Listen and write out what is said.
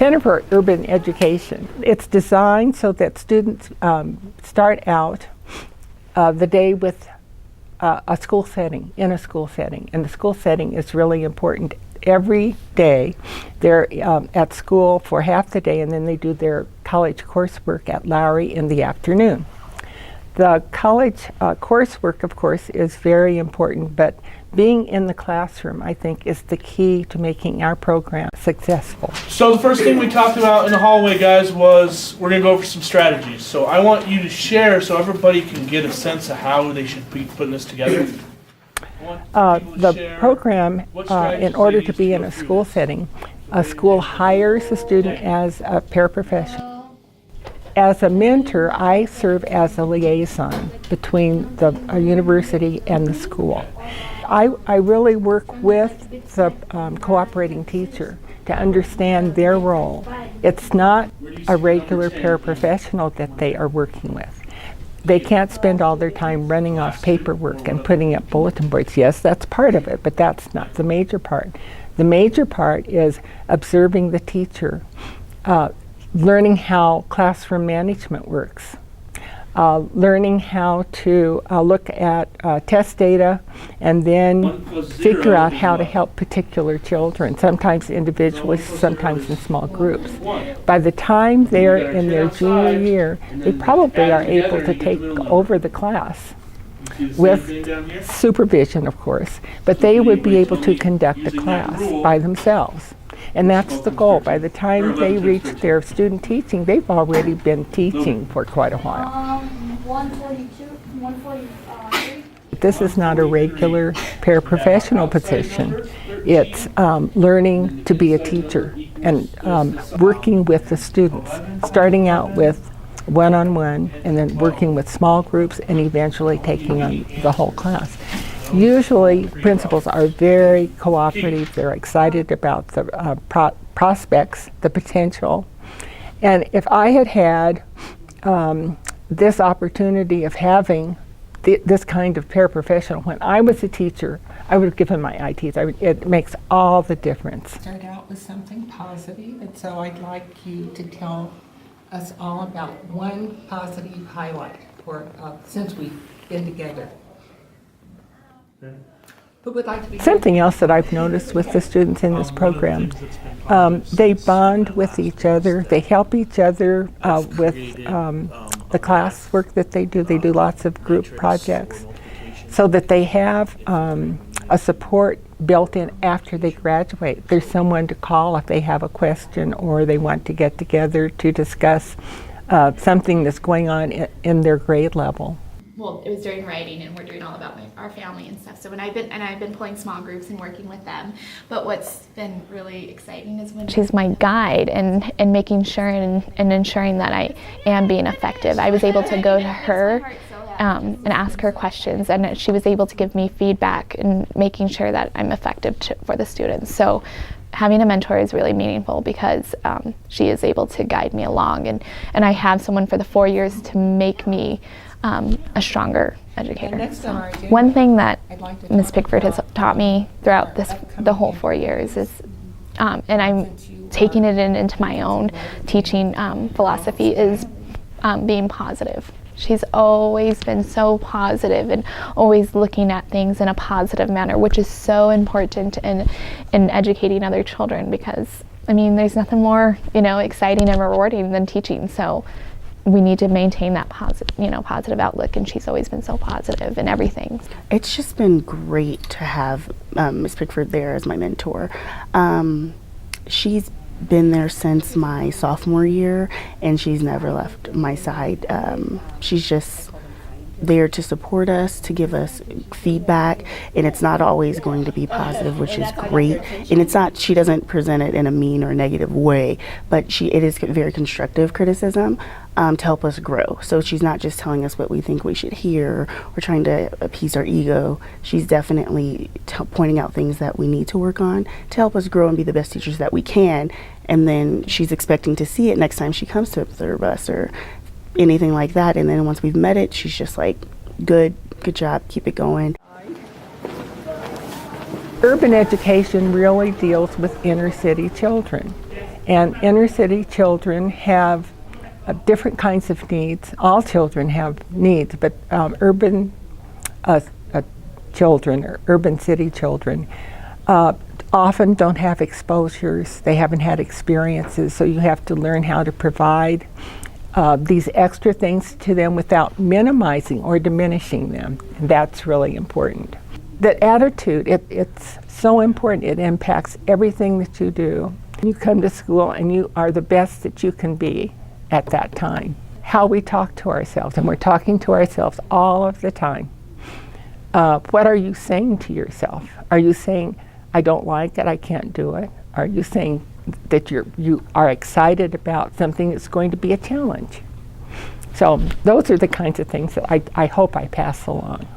Center for Urban Education. It's designed so that students start out the day with a school setting, in a school setting. And the school setting is really important. Every day they're at school for half the day, and then they do their college coursework at Lowry in the afternoon. The college coursework, of course, is very important, but being in the classroom, I think, is the key to making our program successful. So the first thing we talked about in the hallway, guys, was we're going to go over some strategies. So I want you to share so everybody can get a sense of how they should be putting this together. The program, in order to be in a school setting, a school hires a student as a paraprofessional. As a mentor, I serve as a liaison between the university and the school. I really work with the cooperating teacher to understand their role. It's not a regular paraprofessional that they are working with. They can't spend all their time running off paperwork and putting up bulletin boards. Yes, that's part of it, but that's not the major part. The major part is observing the teacher, learning how classroom management works, learning how to look at test data and then figure out how to help particular children, sometimes individually, sometimes in small groups. By the time they're in their junior year, they probably are able to take over the class with supervision, of course, but they would be able to conduct a class by themselves. And that's the goal. By the time they reach their student teaching, they've already been teaching for quite a while. 142, 143. This is not a regular paraprofessional position. It's learning to be a teacher and working with the students, starting out with one-on-one and then working with small groups and eventually taking on the whole class. Usually, principals are very cooperative. They're excited about the prospects, the potential. And if I had had this opportunity of having this kind of paraprofessional when I was a teacher, I would have given my ITs. It makes all the difference. Start out with something positive, and so I'd like you to tell us all about one positive highlight for since we've been together. Something else that I've noticed with the students in this program, they bond with each other. They help each other with the classwork that they do. They do lots of group projects so that they have a support built in after they graduate. There's someone to call if they have a question or they want to get together to discuss something that's going on in their grade level. Well, it was during writing, and we're doing all about our family and stuff. So when I've been pulling small groups and working with them. But what's been really exciting is when she's my guide and making sure and ensuring that I am being effective. I was able to go to her and ask her questions, and she was able to give me feedback and making sure that I'm effective for the students. So having a mentor is really meaningful because she is able to guide me along, and I have someone for the 4 years to make me a stronger educator. So one thing that Ms. Pigford has taught me throughout the whole 4 years is, and I'm taking it into my own teaching philosophy, is being positive. She's always been so positive and always looking at things in a positive manner, which is so important in educating other children because, I mean, there's nothing more, exciting and rewarding than teaching. So we need to maintain that positive outlook, and she's always been so positive in everything. It's just been great to have Ms. Pigford there as my mentor. She's been there since my sophomore year, and she's never left my side. She's just there to support us, to give us feedback, and it's not always going to be positive, which is great. And it's not, she doesn't present it in a mean or negative way, but it is very constructive criticism to help us grow. So she's not just telling us what we think we should hear or trying to appease our ego. She's definitely pointing out things that we need to work on to help us grow and be the best teachers that we can. And then she's expecting to see it next time she comes to observe us or anything like that. And then once we've met it, she's just like, good job, keep it going. Urban education really deals with inner city children. And inner city children have different kinds of needs. All children have needs, but urban children, or urban city children, often don't have exposures. They haven't had experiences, so you have to learn how to provide these extra things to them without minimizing or diminishing them. And that's really important. That attitude, it's so important. It impacts everything that you do. You come to school and you are the best that you can be at that time. How we talk to ourselves, and we're talking to ourselves all of the time. What are you saying to yourself? Are you saying, I don't like it, I can't do it? Are you saying that you are excited about something that's going to be a challenge? So those are the kinds of things that I hope I pass along.